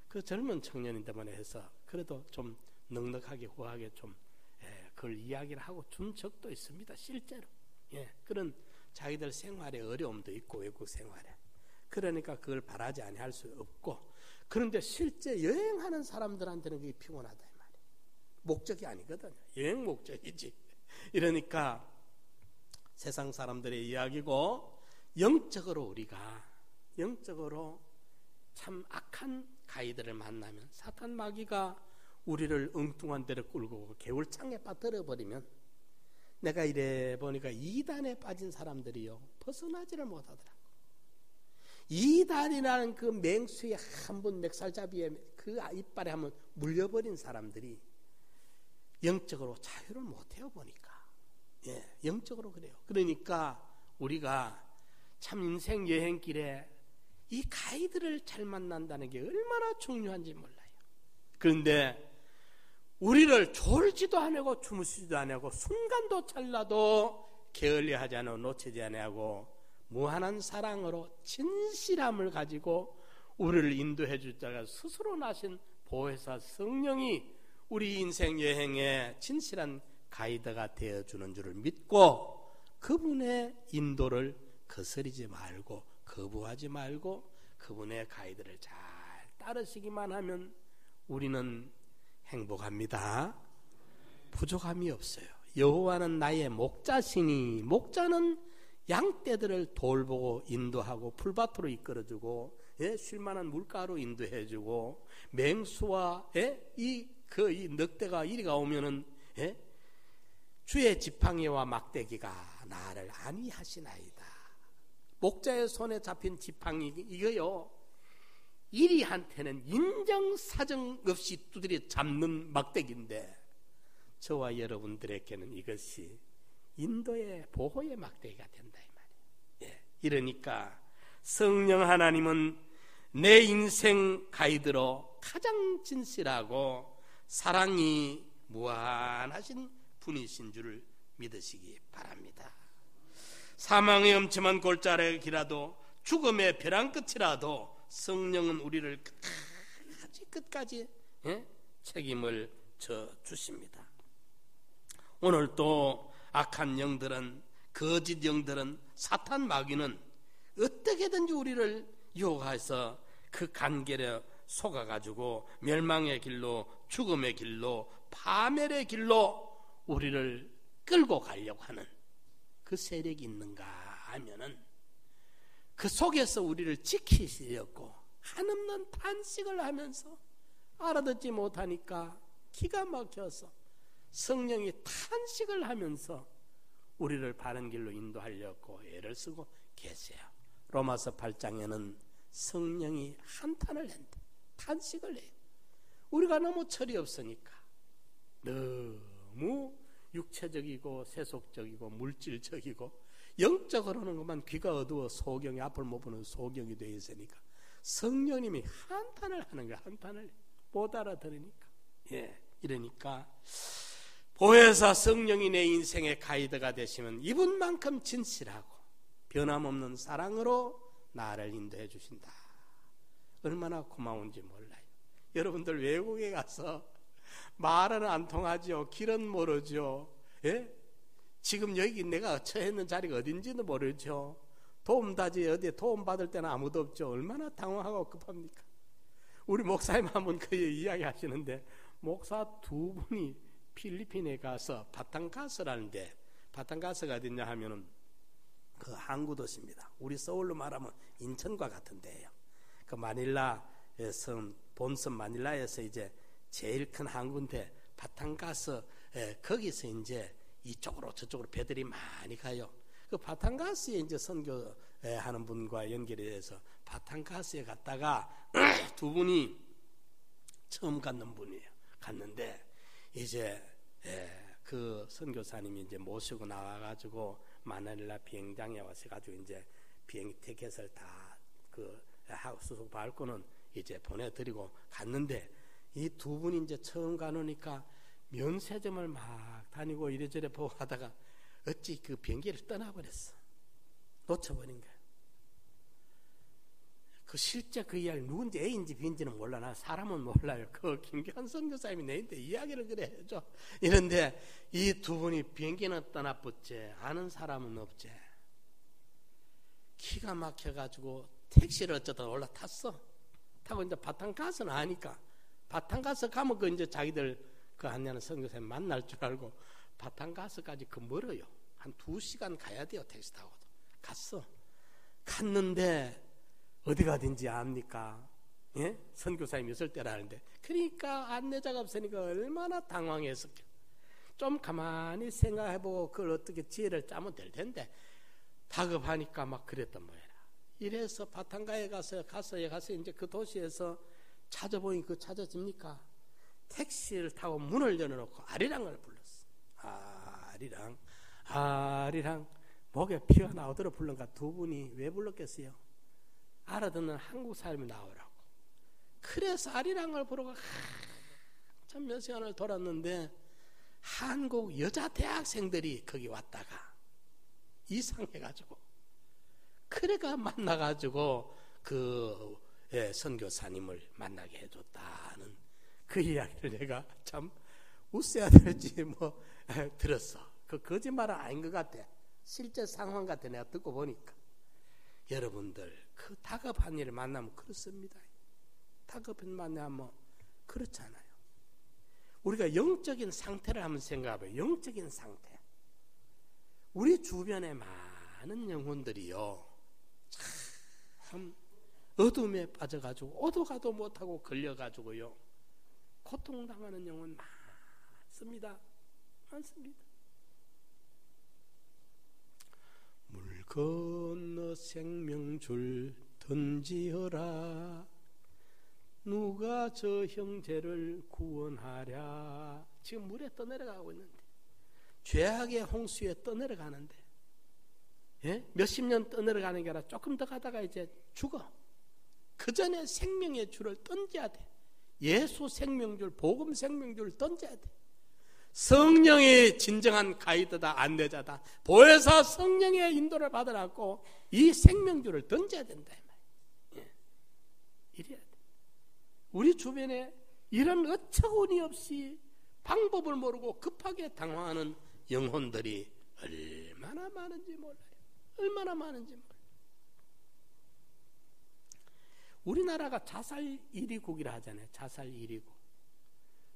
그 젊은 청년인데만 해서 그래도 좀 넉넉하게 후하게 좀 그걸 이야기를 하고 준 적도 있습니다, 실제로. 그런 자기들 생활에 어려움도 있고 외국 생활에. 그러니까 그걸 바라지 아니할 수 없고. 그런데 실제 여행하는 사람들한테는 그게 피곤하다 이 말이에요. 목적이 아니거든요. 여행 목적이지. 이러니까 세상 사람들의 이야기고 영적으로 우리가 영적으로 참 악한 가이드를 만나면 사탄 마귀가 우리를 엉뚱한 데로 끌고 개울창에 빠뜨려버리면 내가 이래 보니까 이단에 빠진 사람들이요 벗어나지를 못하더라고. 이단이라는 그 맹수의 한 번 맥살잡이에 그 이빨에 한번 물려버린 사람들이 영적으로 자유를 못해요 보니까. 영적으로 그래요. 그러니까 우리가 참 인생 여행길에 이 가이드를 잘 만난다는 게 얼마나 중요한지 몰라요. 그런데 우리를 졸지도 아니하고 주무시지도 아니하고 순간도 찰나도 게을리하지 않고 놓치지 아니하고 무한한 사랑으로 진실함을 가지고 우리를 인도해 줄 자가 스스로 나신 보혜사 성령이 우리 인생 여행에 진실한 가이드가 되어주는 줄을 믿고 그분의 인도를 거스르지 말고 거부하지 말고 그분의 가이드를 잘 따르시기만 하면 우리는 행복합니다. 부족함이 없어요. 여호와는 나의 목자시니 목자는 양떼들을 돌보고 인도하고 풀밭으로 이끌어주고 쉴만한 물가로 인도해주고 맹수와 이 늑대가 이리가 오면은 주의 지팡이와 막대기가 나를 안위하시나이다. 목자의 손에 잡힌 지팡이 이거요 이리한테는 인정사정 없이 두드려 잡는 막대기인데 저와 여러분들에게는 이것이 인도의 보호의 막대기가 된다 이 말이에요. 이러니까 성령 하나님은 내 인생 가이드로 가장 진실하고 사랑이 무한하신 분이신 줄을 믿으시기 바랍니다. 사망의 엄침한 골짜기라도 죽음의 벼랑 끝이라도 성령은 우리를 끝까지 책임을 져 주십니다. 오늘 또 악한 영들은 거짓 영들은 사탄 마귀는 어떻게든지 우리를 유혹해서 그 간결에 속아가지고 멸망의 길로 죽음의 길로 파멸의 길로 우리를 끌고 가려고 하는 그 세력이 있는가 하면은 그 속에서 우리를 지키시려고 한없는 탄식을 하면서 알아듣지 못하니까 기가 막혀서 성령이 탄식을 하면서 우리를 바른 길로 인도하려고 애를 쓰고 계세요. 로마서 8장에는 성령이 한탄을 한대. 탄식을 해요. 우리가 너무 철이 없으니까 너무 육체적이고 세속적이고 물질적이고 영적으로는 그만 귀가 어두워 소경이 앞을 못 보는 소경이 되어 있으니까 성령님이 한탄을 하는 거야. 한탄을 못 알아들으니까. 이러니까 보혜사 성령이 내 인생의 가이드가 되시면 이분만큼 진실하고 변함없는 사랑으로 나를 인도해 주신다. 얼마나 고마운지 몰라요. 여러분들 외국에 가서 말은 안 통하죠. 길은 모르죠. 지금 여기 내가 처했는 자리가 어딘지도 모르죠. 도움다지 어디에 도움 받을 때는 아무도 없죠. 얼마나 당황하고 급합니까? 우리 목사님 한번 그 이야기 하시는데 목사 두 분이 필리핀에 가서 바탕가스라는데, 바탕가스가 어디냐 하면은 그 항구 도시입니다. 우리 서울로 말하면 인천과 같은 데예요. 그 마닐라 섬, 본섬 마닐라에서 이제 제일 큰 항구인데, 바탕가스 거기서 이제 이쪽으로 저쪽으로 배들이 많이 가요. 그 바탕가스에 이제 선교하는 분과 연결이 돼서 바탕가스에 갔다가 두 분이 처음 갔는 분이에요. 갔는데 이제 그 선교사님이 이제 모시고 나와가지고 마닐라 비행장에 와서가지고 이제 비행 티켓을 다 그 수속 밟고는 이제 보내드리고 갔는데, 이 두 분이 이제 처음 가놓으니까 면세점을 막 다니고 이래저래 보고 하다가 어찌 그 비행기를 떠나버렸어. 놓쳐버린 거야. 그 실제 그 이야기 누군지 A인지 B인지는 몰라. 나 사람은 몰라요. 그 김기환 선교사님이 내한테 이야기를 그래 해줘. 이런데 이 두 분이 비행기는 떠나봤지 아는 사람은 없지. 기가 막혀가지고 택시를 어쩌다 올라탔어. 타고 이제 바탕가스는 아니까, 바탕가스 가면 그 이제 자기들 그 한냐는 선교사님 만날 줄 알고 바탕가스까지 그 멀어요. 한 2시간 가야 돼요. 택시 타고도. 갔어. 갔는데 어디 가든지 압니까? 예? 선교사님이 있을 때라는데, 그러니까 안내자가 없으니까 얼마나 당황했을까. 좀 가만히 생각해보고 그걸 어떻게 지혜를 짜면 될 텐데 다급하니까 막 그랬던 모양이라. 이래서 바탕가에 가서 이제 그 도시에서 찾아보니 그 찾아집니까? 택시를 타고 문을 열어놓고 아리랑을 불렀어. 아리랑 목에 피가 나오도록 부른가. 두 분이 왜 불렀겠어요? 알아듣는 한국 사람이 나오라고. 그래서 아리랑을 부르고 참 몇 시간을 돌았는데 한국 여자 대학생들이 거기 왔다가 이상해가지고, 그래가 만나가지고 그 선교사님을 만나게 해줬다는 그 이야기를 내가 참 웃어야 될지 뭐 들었어. 그 거짓말은 아닌 것 같아. 실제 상황 같아. 내가 듣고 보니까. 여러분들 그 다급한 일을 만나면 그렇습니다. 다급한 일 만나면 그렇잖아요. 우리가 영적인 상태를 한번 생각해봐요. 영적인 상태. 우리 주변에 많은 영혼들이요, 참 어둠에 빠져가지고 오도 가도 못하고 걸려가지고요 고통당하는 영혼 많습니다. 물 건너 생명줄 던지어라, 누가 저 형제를 구원하랴. 지금 물에 떠내려가고 있는데, 죄악의 홍수에 떠내려가는데, 몇십 년 떠내려가는 게 아니라 조금 더 가다가 이제 죽어. 그 전에 생명의 줄을 던져야 돼. 예수 생명줄, 복음 생명줄을 던져야 돼. 성령이 진정한 가이드다, 안내자다. 보혜사 성령의 인도를 받으라고 이 생명줄을 던져야 된다. 이래야 돼. 우리 주변에 이런 어처구니 없이 방법을 모르고 급하게 당황하는 영혼들이 얼마나 많은지 몰라요. 얼마나 많은지 몰라요. 우리나라가 자살 1위국이라 하잖아요. 자살 1위국.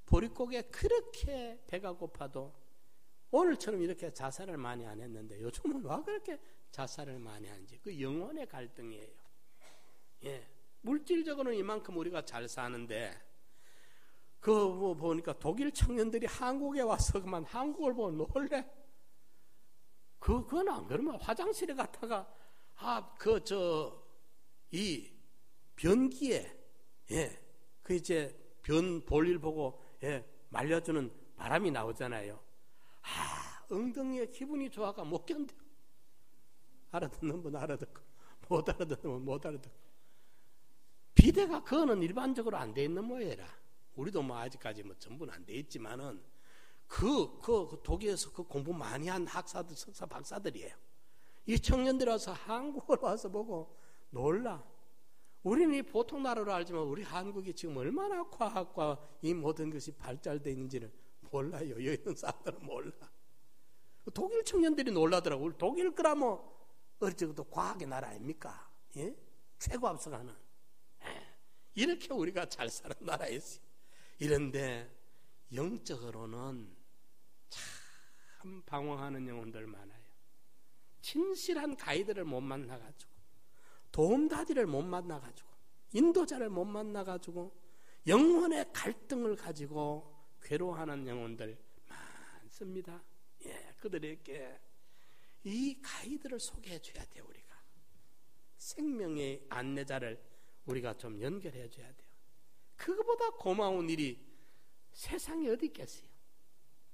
보릿고개 그렇게 배가 고파도 오늘처럼 이렇게 자살을 많이 안 했는데 요즘은 왜 그렇게 자살을 많이 하는지, 그 영혼의 갈등이에요. 물질적으로는 이만큼 우리가 잘 사는데, 뭐 보니까 독일 청년들이 한국에 와서 그만 한국을 보고 놀래. 그건 안 그러면 화장실에 갔다가 이 변기에 그 이제 변 볼일 보고 말려주는 바람이 나오잖아요. 엉덩이에 기분이 좋아가 못 견뎌. 알아듣는 분 알아듣고 못 알아듣는 분 못 알아듣고. 비대가 그거는 일반적으로 안 돼 있는 모양이라. 우리도 뭐 아직까지 뭐 전부는 안 돼 있지만은 그 독일에서 그 공부 많이 한 학사들, 석사, 박사들이에요. 이 청년들이 와서 한국을 와서 보고 놀라. 우리는 이 보통 나라로 알지만 우리 한국이 지금 얼마나 과학과 이 모든 것이 발달되어 있는지를 몰라요. 여기 있는 사람들은 몰라. 독일 청년들이 놀라더라고. 우리 독일 그라면 어릴 적부터 과학의 나라 아닙니까? 최고 앞서가는. 이렇게 우리가 잘 사는 나라였어요. 이런데 영적으로는 참 방황하는 영혼들 많아요. 진실한 가이드를 못 만나가지고, 도움다리를 못 만나가지고, 인도자를 못 만나가지고 영혼의 갈등을 가지고 괴로워하는 영혼들 많습니다. 예, 그들에게 이 가이드를 소개해 줘야 돼요. 우리가 생명의 안내자를 우리가 좀 연결해 줘야 돼요. 그거보다 고마운 일이 세상에 어디 있겠어요?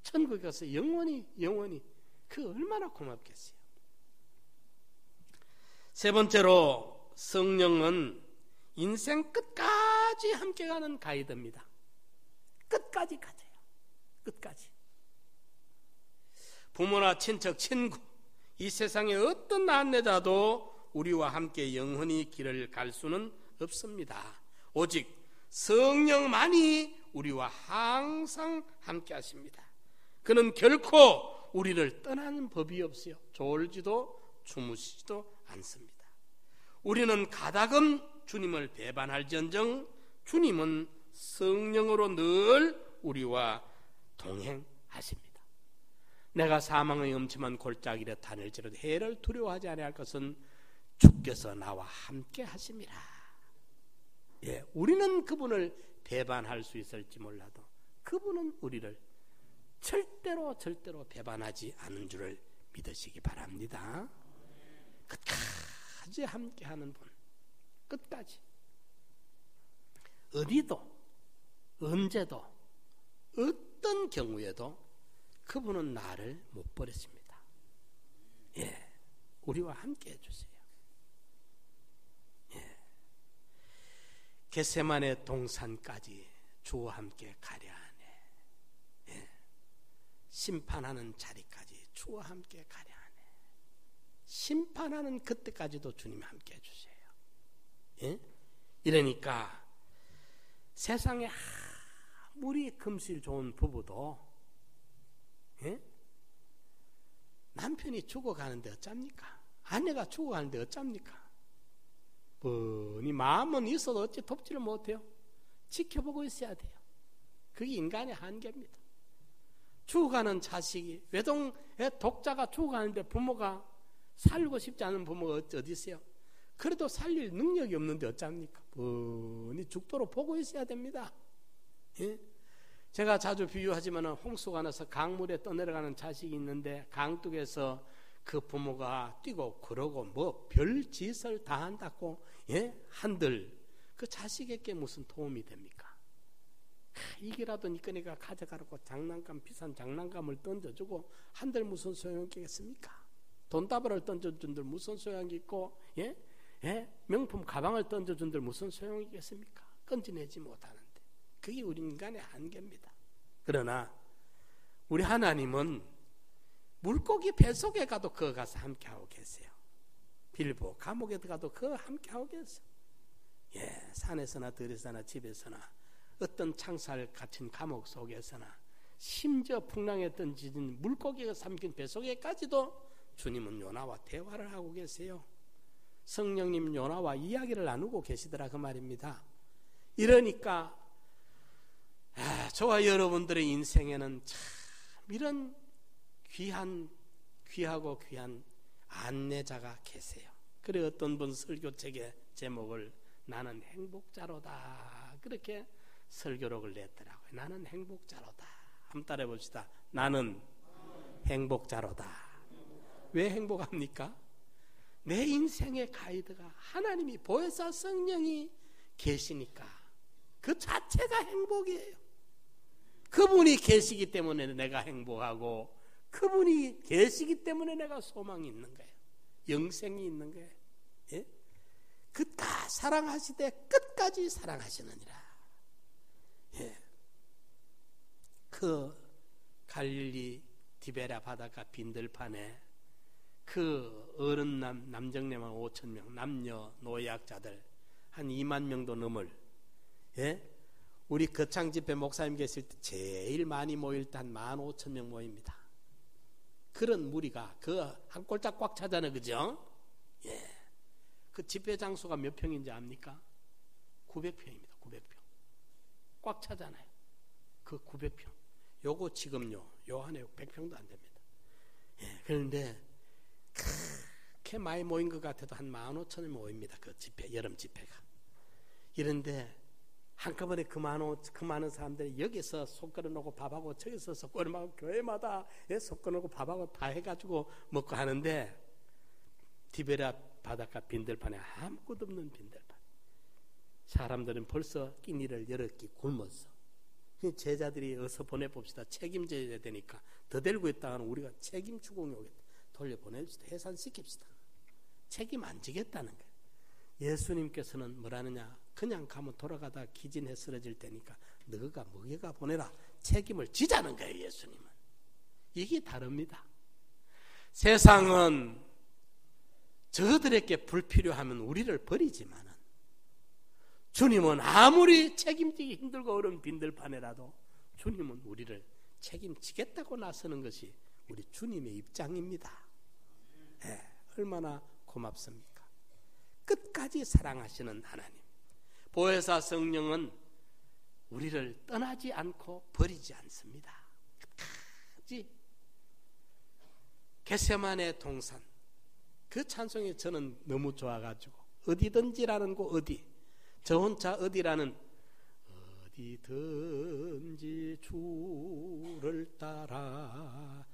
천국에 가서 영원히 그 얼마나 고맙겠어요. 세 번째로, 성령은 인생 끝까지 함께 가는 가이드입니다. 끝까지 가세요. 끝까지. 부모나 친척, 친구, 이 세상의 어떤 안내자도 우리와 함께 영원히 길을 갈 수는 없습니다. 오직 성령만이 우리와 항상 함께 하십니다. 그는 결코 우리를 떠나는 법이 없어요. 졸지도 주무시지도 않습니다. 우리는 가다금 주님을 배반할지언정 주님은 성령으로 늘 우리와 동행하십니다. 내가 사망의 음침한 골짜기를 다닐지라도 해를 두려워하지 아니할 것은 주께서 나와 함께 하심이라. 예, 우리는 그분을 배반할 수 있을지 몰라도 그분은 우리를 절대로 배반하지 않은 줄을 믿으시기 바랍니다. 끝까지 함께하는 분, 끝까지 어디도 언제도 어떤 경우에도 그분은 나를 못 버렸습니다. 예, 우리와 함께 해주세요. 예, 겟세마네 동산까지 주와 함께 가려 하네. 예, 심판하는 자리까지 주와 함께 가려 하네. 심판하는 그때까지도 주님이 함께 해주세요. 예? 이러니까 세상에 아무리 금실 좋은 부부도, 예? 남편이 죽어가는데 어쩝니까? 아내가 죽어가는데 어쩝니까? 뻔히 마음은 있어도 어찌 돕지를 못해요. 지켜보고 있어야 돼요. 그게 인간의 한계입니다. 죽어가는 자식이, 외동의 독자가 죽어가는데 부모가 살고 싶지 않은 부모가 어디 있어요? 그래도 살릴 능력이 없는데 어쩝니까? 뻔히 죽도록 보고 있어야 됩니다. 예? 제가 자주 비유하지만 홍수가 나서 강물에 떠내려가는 자식이 있는데 강둑에서 그 부모가 뛰고 그러고 뭐 별짓을 다 한다고, 예? 한들 그 자식에게 무슨 도움이 됩니까? 이게라도 니꺼니까 가져가라고 장난감, 비싼 장난감을 던져주고 한들 무슨 소용이 있겠습니까? 돈다발을 던져준들 무슨 소용이 있고, 예? 예? 명품 가방을 던져준들 무슨 소용이 있겠습니까? 건지내지 못하는데. 그게 우리 인간의 한계입니다. 그러나 우리 하나님은 물고기 뱃속에 가도 그거 가서 함께하고 계세요. 빌보 감옥에 들어가도 그거 함께하고 계세요. 예, 산에서나 들에서나 집에서나 어떤 창살 갇힌 감옥 속에서나 심지어 풍랑에 던진 물고기가 삼킨 뱃속에까지도 주님은 요나와 대화를 하고 계세요. 성령님 요나와 이야기를 나누고 계시더라 그 말입니다. 이러니까 저와 여러분들의 인생에는 참 이런 귀하고 귀한 안내자가 계세요. 그래 어떤 분 설교책의 제목을 나는 행복자로다 그렇게 설교록을 냈더라고요. 나는 행복자로다. 한번 따라해 봅시다. 나는 행복자로다. 왜 행복합니까? 내 인생의 가이드가 하나님이 보혜사 성령이 계시니까 그 자체가 행복이에요. 그분이 계시기 때문에 내가 행복하고 그분이 계시기 때문에 내가 소망이 있는 거예요. 영생이 있는 거예요. 예? 그다 사랑하시되 끝까지 사랑하시느니라. 예. 그 갈릴리 디베라 바닷가 빈들판에 그 어른 남정네만 5,000명, 남녀 노약자들 한 2만 명도 넘을, 예? 우리 거창 집회 목사님 계실 때 제일 많이 모일 때 한 15,000명 모입니다. 그런 무리가 그 한 꼴짝 꽉 차잖아요, 그죠? 예. 그 집회 장소가 몇 평인지 압니까? 900평입니다. 900평. 꽉 차잖아요. 그 900평. 요거 지금요, 요 안에 100평도 안 됩니다. 예, 그런데 그렇게 많이 모인 것 같아도 한 15,000이 모입니다. 그 집회, 여름 집회가. 이런데 한꺼번에 그 많은 사람들이 여기서 속 끓여놓고 밥하고 저기서 속 끓여놓고 교회마다 속 끓여놓고 밥하고 다 해가지고 먹고 하는데 디베랴 바닷가 빈들판에 아무것도 없는 빈들판. 사람들은 벌써 끼니를 여러 끼 굶었어. 제자들이 어서 보내봅시다. 책임져야 되니까 더 데리고 있다가는 우리가 책임 추궁이 오겠다. 돌려보내줍시다. 해산시킵시다. 책임 안 지겠다는 거예요. 예수님께서는 뭐라느냐, 그냥 가면 돌아가다 기진해 쓰러질 테니까 너가 먹여가 보내라. 책임을 지자는 거예요. 예수님은. 이게 다릅니다. 세상은 저들에게 불필요하면 우리를 버리지만은 주님은 아무리 책임지기 힘들고 어려운 빈들판에라도 주님은 우리를 책임지겠다고 나서는 것이 우리 주님의 입장입니다. 네, 얼마나 고맙습니까? 끝까지 사랑하시는 하나님. 보혜사 성령은 우리를 떠나지 않고 버리지 않습니다. 끝까지. 겟세마네 동산, 그 찬송이 저는 너무 좋아가지고 어디든지라는 곳, 어디, 저 혼자 어디라는, 어디든지 주를 따라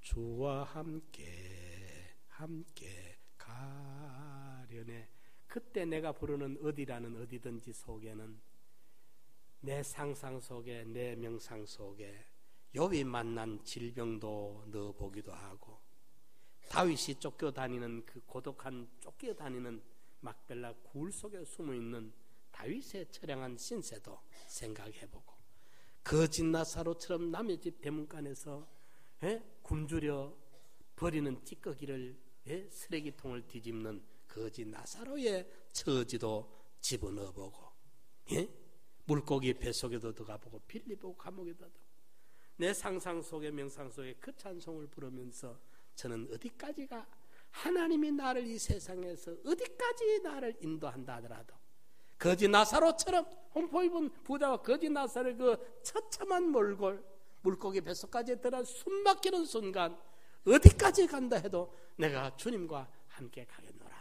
주와 함께 가려네. 그때 내가 부르는 어디라는 어디든지 속에는 내 상상 속에, 내 명상 속에 욥이 만난 질병도 넣어보기도 하고, 다윗이 쫓겨다니는 그 고독한 쫓겨다니는 막벨라 굴 속에 숨어있는 다윗의 처량한 신세도 생각해보고, 거짓 나사로처럼 남의 집 대문간에서 굶주려 버리는 찌꺼기를 쓰레기통을 뒤집는 거짓 나사로의 처지도 집어넣어보고, 물고기 뱃속에도 들어가보고 빌리보고 감옥에도 들어가고, 내 상상 속에 명상 속에 그 찬송을 부르면서 저는 어디까지가, 하나님이 나를 이 세상에서 어디까지 나를 인도한다 하더라도 거짓 나사로처럼, 홍포 입은 부자와 거짓 나사로의 그 처참한 몰골, 물고기 뱃속까지 들어 숨 막히는 순간 어디까지 간다 해도 내가 주님과 함께 가겠노라.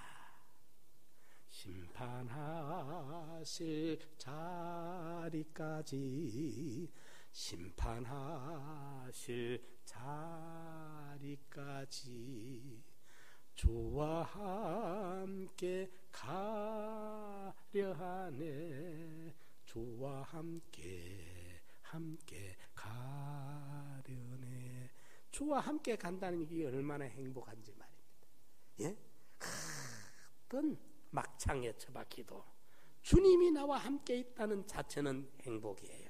심판하실 자리까지, 심판하실 자리까지 주와 함께 가려 하네. 주와 함께 가려네. 주와 함께 간다는 게 얼마나 행복한지 말입니다. 예? 어떤 막창에 처박히도 주님이 나와 함께 있다는 자체는 행복이에요.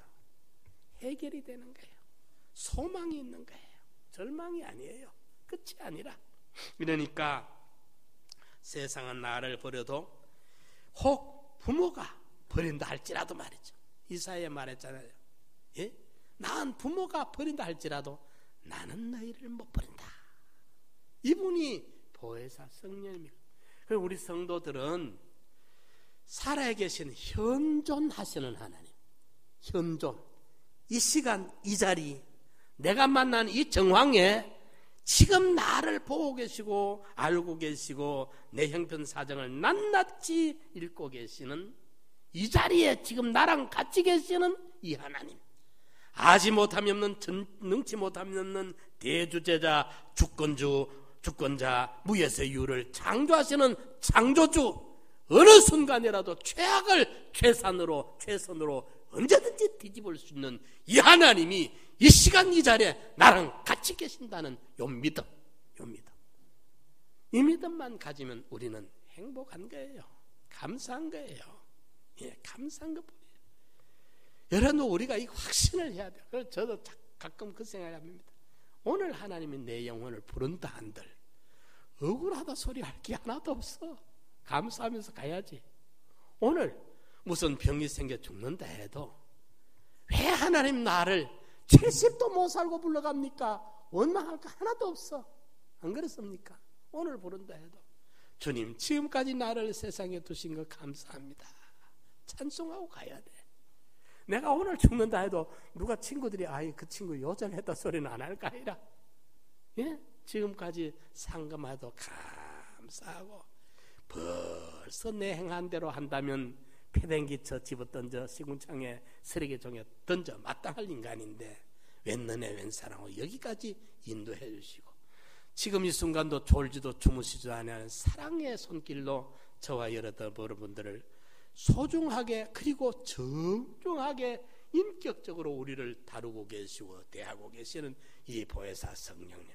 해결이 되는 거예요. 소망이 있는 거예요. 절망이 아니에요. 끝이 아니라. 그러니까 세상은 나를 버려도 혹 부모가 버린다 할지라도 말이죠. 이사야 말했잖아요. 예? 난 부모가 버린다 할지라도 나는 너희를 못 버린다. 이분이 보혜사 성령입니다. 그리고 우리 성도들은 살아계신 현존하시는 하나님, 현존, 이 시간 이 자리, 내가 만난 이 정황에 지금 나를 보고 계시고 알고 계시고 내 형편 사정을 낱낱이 읽고 계시는 이 자리에 지금 나랑 같이 계시는 이 하나님, 아지 못함이 없는, 능치 못함이 없는 대주제자, 주권자, 무에서의 유를 창조하시는 창조주, 어느 순간이라도 최악을 최선으로 언제든지 뒤집을 수 있는 이 하나님이 이 시간 이 자리에 나랑 같이 계신다는 요 믿음. 이 믿음만 가지면 우리는 행복한 거예요. 감사한 거예요. 예, 감사한 것뿐이에요. 여러분, 우리가 이 확신을 해야 돼요. 그래서 저도 가끔 그 생각을 합니다. 오늘 하나님이 내 영혼을 부른다 한들 억울하다 소리할 게 하나도 없어. 감사하면서 가야지. 오늘 무슨 병이 생겨 죽는다 해도 왜 하나님 나를 70도 못 살고 불러갑니까? 원망할 거 하나도 없어. 안 그렇습니까? 오늘 부른다 해도 주님, 지금까지 나를 세상에 두신 거 감사합니다. 찬송하고 가야 돼. 내가 오늘 죽는다 해도 누가 친구들이 아이 그 친구 요절했다 소리는 안 할까 아니라 예? 지금까지 상금해도 감사하고 벌써 내 행한 대로 한다면 패댕기쳐 집어던져 시궁창에 쓰레기통에 던져 마땅할 인간인데 웬 너네 웬 사랑으로 여기까지 인도해 주시고 지금 이 순간도 졸지도 주무시지도 않는 사랑의 손길로 저와 여러분들을 소중하게 그리고 정중하게 인격적으로 우리를 다루고 계시고 대하고 계시는 이 보혜사 성령님,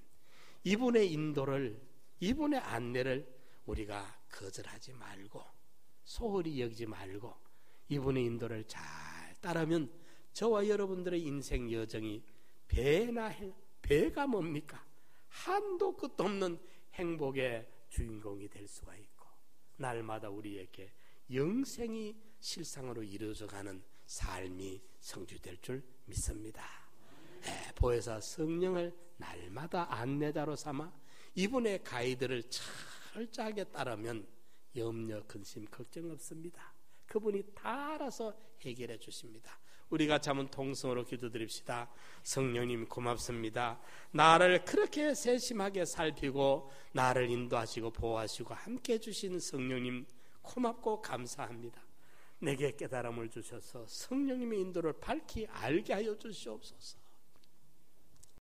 이분의 인도를, 이분의 안내를 우리가 거절하지 말고 소홀히 여기지 말고 이분의 인도를 잘 따르면 저와 여러분들의 인생 여정이 배가 뭡니까? 한도 끝도 없는 행복의 주인공이 될 수가 있고 날마다 우리에게 영생이 실상으로 이루어져가는 삶이 성취될 줄 믿습니다. 보혜사 성령을 날마다 안내자로 삼아 이분의 가이드를 철저하게 따르면 염려, 근심, 걱정 없습니다. 그분이 다 알아서 해결해 주십니다. 우리가 잠은 통성으로 기도드립시다. 성령님 고맙습니다. 나를 그렇게 세심하게 살피고 나를 인도하시고 보호하시고 함께해 주신 성령님 고맙고 감사합니다. 내게 깨달음을 주셔서 성령님의 인도를 밝히 알게 하여 주시옵소서.